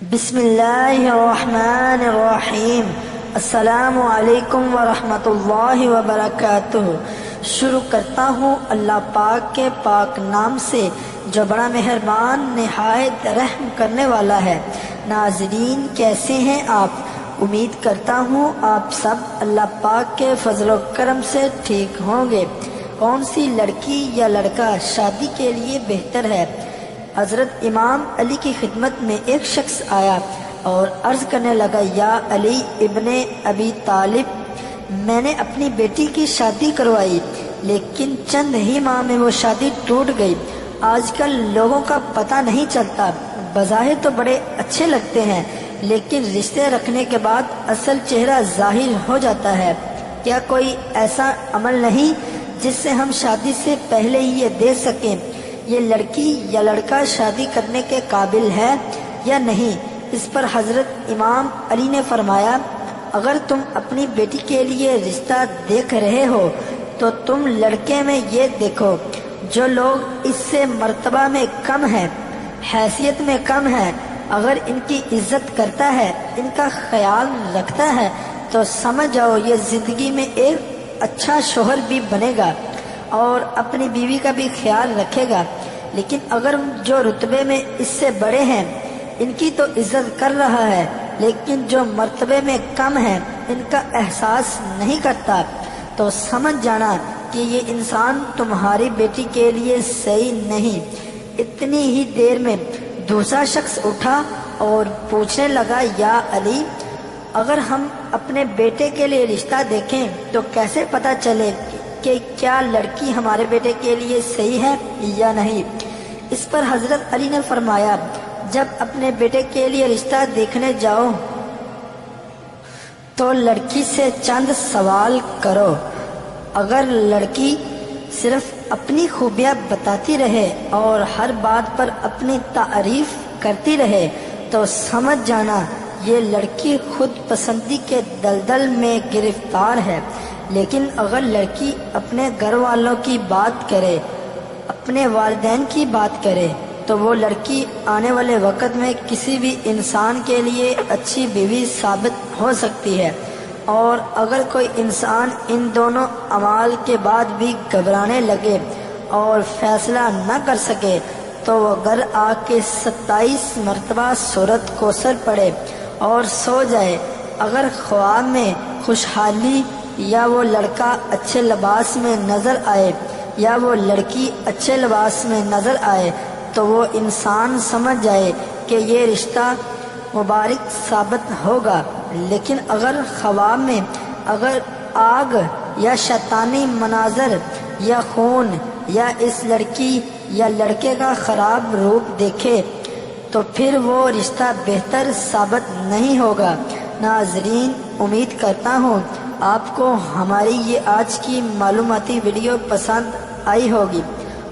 بسم اللہ الرحمن الرحیم۔ السلام علیکم ورحمۃ اللہ وبرکاتہ۔ شروع کرتا ہوں اللہ پاک کے پاک نام سے جو بڑا مہربان نہایت رحم کرنے والا ہے۔ ناظرین کیسے ہیں آپ؟ امید کرتا ہوں آپ سب اللہ پاک کے فضل و کرم سے ٹھیک ہوں گے۔ کون سی لڑکی یا لڑکا شادی کے لیے بہتر ہے؟ حضرت امام علی کی خدمت میں ایک شخص آیا اور عرض کرنے لگا، یا علی ابن ابی طالب، میں نے اپنی بیٹی کی شادی کروائی لیکن چند ہی ماہ میں وہ شادی ٹوٹ گئی۔ آج کل لوگوں کا پتہ نہیں چلتا، بظاہر تو بڑے اچھے لگتے ہیں لیکن رشتے رکھنے کے بعد اصل چہرہ ظاہر ہو جاتا ہے۔ کیا کوئی ایسا عمل نہیں جس سے ہم شادی سے پہلے ہی یہ دیکھ سکیں یہ لڑکی یا لڑکا شادی کرنے کے قابل ہے یا نہیں؟ اس پر حضرت امام علی نے فرمایا، اگر تم اپنی بیٹی کے لیے رشتہ دیکھ رہے ہو تو تم لڑکے میں یہ دیکھو جو لوگ اس سے مرتبہ میں کم ہے، حیثیت میں کم ہے، اگر ان کی عزت کرتا ہے، ان کا خیال رکھتا ہے تو سمجھ جاؤ یہ زندگی میں ایک اچھا شوہر بھی بنے گا اور اپنی بیوی کا بھی خیال رکھے گا۔ لیکن اگر جو رتبے میں اس سے بڑے ہیں ان کی تو عزت کر رہا ہے لیکن جو مرتبے میں کم ہیں ان کا احساس نہیں کرتا تو سمجھ جانا کہ یہ انسان تمہاری بیٹی کے لیے صحیح نہیں۔ اتنی ہی دیر میں دوسرا شخص اٹھا اور پوچھنے لگا، یا علی، اگر ہم اپنے بیٹے کے لیے رشتہ دیکھیں تو کیسے پتہ چلے کہ کیا لڑکی ہمارے بیٹے کے لیے صحیح ہے یا نہیں؟ اس پر حضرت علی نے فرمایا، جب اپنے بیٹے کے لیے رشتہ دیکھنے جاؤ تو لڑکی سے چند سوال کرو۔ اگر لڑکی صرف اپنی خوبیاں بتاتی رہے اور ہر بات پر اپنی تعریف کرتی رہے تو سمجھ جانا یہ لڑکی خود پسندی کے دلدل میں گرفتار ہے۔ لیکن اگر لڑکی اپنے گھر والوں کی بات کرے، اپنے والدین کی بات کرے تو وہ لڑکی آنے والے وقت میں کسی بھی انسان کے لیے اچھی بیوی ثابت ہو سکتی ہے۔ اور اگر کوئی انسان ان دونوں اعمال کے بعد بھی گھبرانے لگے اور فیصلہ نہ کر سکے تو وہ گھر آ کے 27 مرتبہ سورۃ کوثر پڑھے اور سو جائے۔ اگر خواب میں خوشحالی یا وہ لڑکا اچھے لباس میں نظر آئے یا وہ لڑکی اچھے لباس میں نظر آئے تو وہ انسان سمجھ جائے کہ یہ رشتہ مبارک ثابت ہوگا۔ لیکن اگر خواب میں اگر آگ یا شیطانی مناظر یا خون یا اس لڑکی یا لڑکے کا خراب روپ دیکھے تو پھر وہ رشتہ بہتر ثابت نہیں ہوگا۔ ناظرین امید کرتا ہوں آپ کو ہماری یہ آج کی معلوماتی ویڈیو پسند آئی ہوگی۔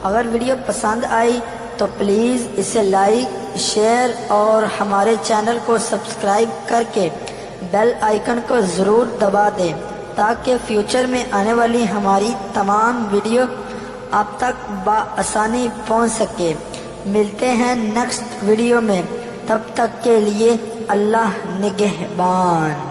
اگر ویڈیو پسند آئی تو پلیز اسے لائک، شیئر اور ہمارے چینل کو سبسکرائب کر کے بیل آئیکن کو ضرور دبا دیں تاکہ فیوچر میں آنے والی ہماری تمام ویڈیو آپ تک بآسانی پہنچ سکے۔ ملتے ہیں نیکسٹ ویڈیو میں، تب تک کے لیے اللہ نگہبان۔